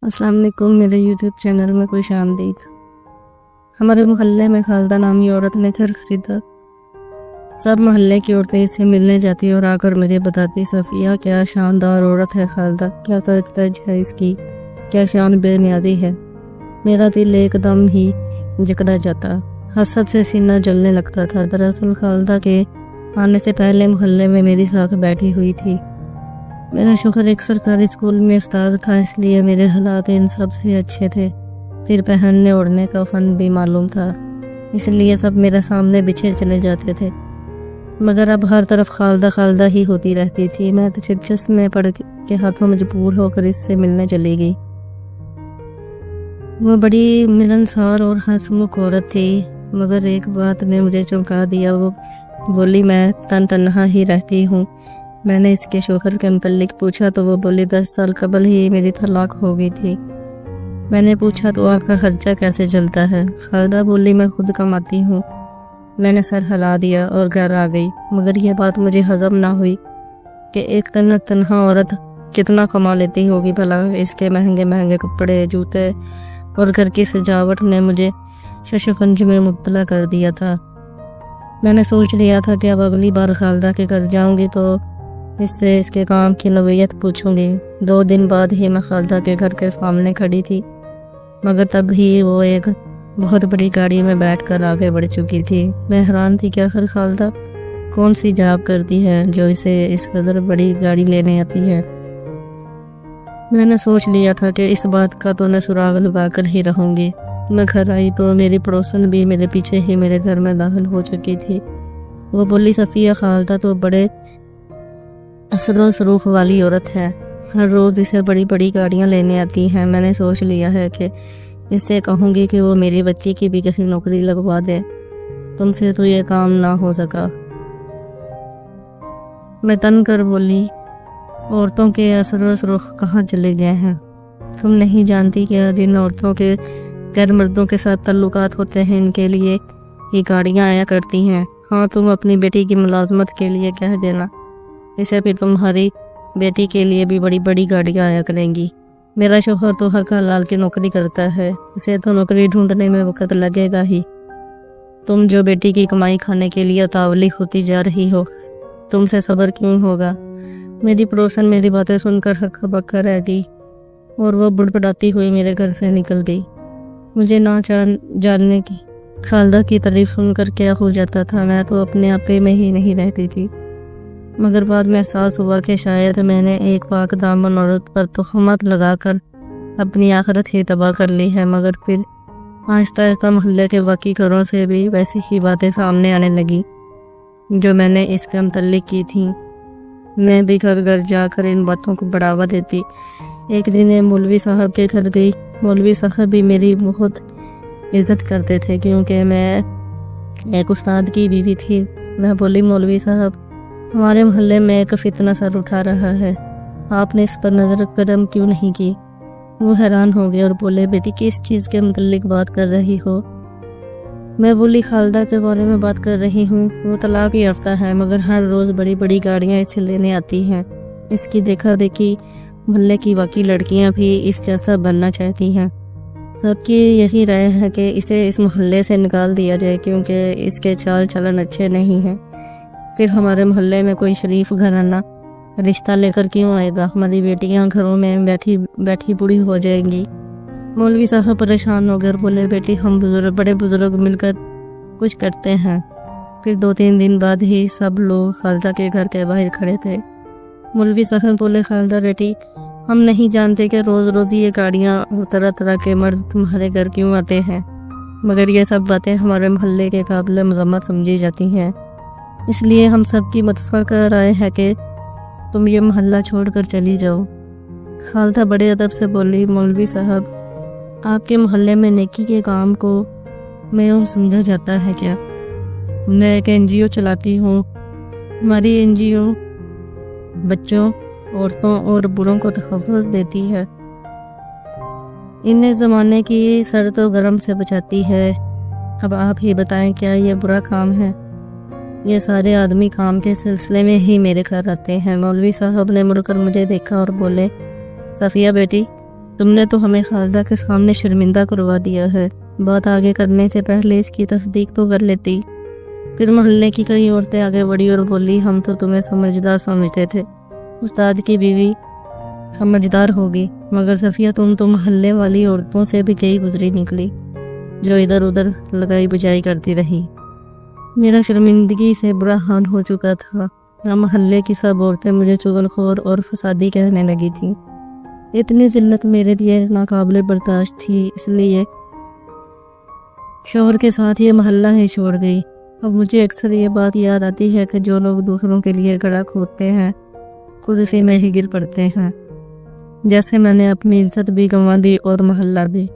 अस्सलाम वालेकुम। मेरे यूट्यूब चैनल में खुश आमदीद। हमारे मोहल्ले में खालदा नामी औरत ने घर खरीदा। सब मोहल्ले की औरतें इससे मिलने जाती और आकर मुझे बताती, सफ़िया क्या शानदार औरत है खालदा, क्या तज है इसकी, क्या शान बेनियाजी है। मेरा दिल एकदम ही जकड़ा जाता, हसद से सीना जलने लगता था। दरअसल खालदा के आने से पहले मोहल्ले में मेरी साख बैठी हुई थी। मेरा शौहर एक सरकारी स्कूल में उस्ताद था, इसलिए मेरे हालात इन सब से अच्छे थे। फिर पहनने ओढ़ने का फ़न भी मालूम था, इसलिए सब मेरे सामने बिछे चले जाते थे। मगर अब हर तरफ खालदा खालदा ही होती रहती थी। मैं तो चिल्चस में पड़ के हाथों मजबूर होकर इससे मिलने चली गई। वो बड़ी मिलनसार और हंसमुख औरत थी, मगर एक बात ने मुझे चौंका दिया। वो बोली, मैं तन्हा ही रहती हूँ। मैंने इसके शौहर के मुतल्लिक पूछा तो वो बोली, 10 साल कबल ही मेरी तलाक हो गई थी। मैंने पूछा, तो आपका खर्चा कैसे चलता है? खालदा बोली, मैं खुद कमाती हूँ। मैंने सर हिला दिया और घर आ गई। मगर यह बात मुझे हजम ना हुई कि एक तन्हा औरत कितना कमा लेती होगी भला। इसके महंगे महंगे कपड़े, जूते और घर की सजावट ने मुझे शशफंज में मुब्तला कर दिया था। मैंने सोच लिया था कि अब अगली बार खालदा के घर जाऊंगी तो इससे इसके काम की नवीयत पूछूंगी। 2 दिन बाद ही मैं खालदा के घर के सामने खड़ी थी, मगर तब ही वो एक बहुत बड़ी गाड़ी में बैठकर आगे बढ़ चुकी थी। मैं हैरान थी कि आखिर खालदा कौन सी जाब करती है जो इसे इस कदर बड़ी गाड़ी लेने आती है। मैंने सोच लिया था कि इस बात का तो मैं सुराग लगा कर ही रहूंगी। मैं घर आई तो मेरी पड़ोसन भी मेरे पीछे ही मेरे घर में दाखिल हो चुकी थी। वो बोली, सफ़िया, खालदा तो बड़े असरो सरूफ वाली औरत है, हर रोज़ इसे बड़ी बड़ी गाड़ियाँ लेने आती हैं। मैंने सोच लिया है कि इससे कहूँगी कि वो मेरी बच्ची की भी कहीं नौकरी लगवा दे। तुमसे तो ये काम ना हो सका। मैं तन कर बोली, औरतों के असर सरूफ कहाँ चले गए हैं? तुम नहीं जानती कि जिन औरतों के गैर मर्दों के साथ ताल्लुकात होते हैं, इनके लिए ये गाड़ियाँ आया करती हैं। हाँ, तुम अपनी बेटी की मुलाजमत के लिए कह देना, इसे फिर तुम्हारी बेटी के लिए भी बड़ी बड़ी गाड़ियाँ आया करेंगी। मेरा शौहर तो हक हलाल की नौकरी करता है, उसे तो नौकरी ढूंढने में वक्त लगेगा ही। तुम जो बेटी की कमाई खाने के लिए उतावली होती जा रही हो, तुमसे सब्र क्यों होगा? मेरी पड़ोसन मेरी बातें सुनकर हक्का बक्का रह गई और वो बुड़बुड़ाती हुई मेरे घर से निकल गई। मुझे ना जानने की खालदा की तारीफ सुनकर क्या हो जाता था। मैं तो अपने आपे में ही नहीं रहती थी। मगर बाद में एहसास हुआ कि शायद मैंने एक पाक दामन औरत पर तोहमत लगाकर अपनी आखिरत ही तबाह कर ली है। मगर फिर आहिस्ता आहिस्ता मोहल्ले के बाकी घरों से भी वैसी ही बातें सामने आने लगी जो मैंने इसके मुतल्लिक की थी। मैं भी घर घर जाकर इन बातों को बढ़ावा देती। एक दिन मैं मौलवी साहब के घर गई। मौलवी साहब भी मेरी बहुत इज्जत करते थे, क्योंकि मैं एक उस्ताद की बीवी थी। मैं बोली, मौलवी साहब, हमारे मोहल्ले में एक फितना सर उठा रहा है, आपने इस पर नजर करम क्यों नहीं की? वो हैरान हो गए और बोले, बेटी, किस चीज़ के मुतल्लिक बात कर रही हो? मैं बोली, खालदा के बारे में बात कर रही हूँ। वो तलाक याफ्ता है, मगर हर रोज़ बड़ी बड़ी गाड़ियाँ इसे लेने आती हैं। इसकी देखा देखी मोहल्ले की बाकी लड़कियाँ भी इस जैसा बनना चाहती हैं। सबकी यही राय है कि इसे इस मोहल्ले से निकाल दिया जाए, क्योंकि इसके चाल चलन अच्छे नहीं हैं। फिर हमारे मोहल्ले में कोई शरीफ घराना रिश्ता लेकर क्यों आएगा? हमारी बेटियां घरों में बैठी बैठी बूढ़ी हो जाएंगी। मौलवी साहब परेशान हो गए और बोले, बेटी, हम बड़े बुजुर्ग मिलकर कुछ करते हैं। फिर 2-3 दिन बाद ही सब लोग खालदा के घर के बाहर खड़े थे। मौलवी साहब बोले, खालदा बेटी, हम नहीं जानते कि रोज़ रोज़ ये गाड़ियाँ और तरह तरह के मर्द तुम्हारे घर क्यों आते हैं, मगर ये सब बातें हमारे मोहल्ले के काबिल मज़म्मत समझी जाती हैं। इसलिए हम सब की मुत्तफ़क़ राय है कि तुम ये मोहल्ला छोड़कर चली जाओ। खालदा बड़े अदब से बोली, मौलवी साहब, आपके मोहल्ले में नेकी के काम को मैं समझा जाता है क्या? मैं एक NGO चलाती हूँ। हमारी NGO बच्चों, औरतों और बूढ़ों को तहफ़्फ़ुज़ देती है। इन ज़माने की सर तो गरम से बचाती है। अब आप ही बताएं, क्या ये बुरा काम है? ये सारे आदमी काम के सिलसिले में ही मेरे घर आते हैं। मौलवी साहब ने मुड़कर मुझे देखा और बोले, सफ़िया बेटी, تم نے تو ہمیں خالدہ کے سامنے شرمندہ کروا دیا ہے، بات آگے کرنے سے پہلے اس کی تصدیق تو کر لیتی۔ پھر محلے کی کئی عورتیں آگے بڑھی اور بولی ہم تو تمہیں سمجھدار سمجھتے تھے، استاد کی بیوی سمجھدار ہوگی، مگر صفیہ تم تو محلے والی عورتوں سے بھی کئی گزری نکلی جو ادھر ادھر لگائی بجائی کرتی رہی۔ میرا شرمندگی سے برا حال ہو چکا تھا، محلے کی سب عورتیں مجھے چغل خور اور فسادی کہنے لگی تھیں۔ اتنی ذلت میرے لیے ناقابل برداشت تھی، اس لیے شوہر کے ساتھ یہ محلہ ہی چھوڑ گئی۔ اب مجھے اکثر یہ بات یاد آتی ہے کہ جو لوگ دوسروں کے لیے گڑھا کھودتے ہیں خود اسی میں ہی گر پڑتے ہیں، جیسے میں نے اپنی عزت بھی گنوا دی اور محلہ بھی۔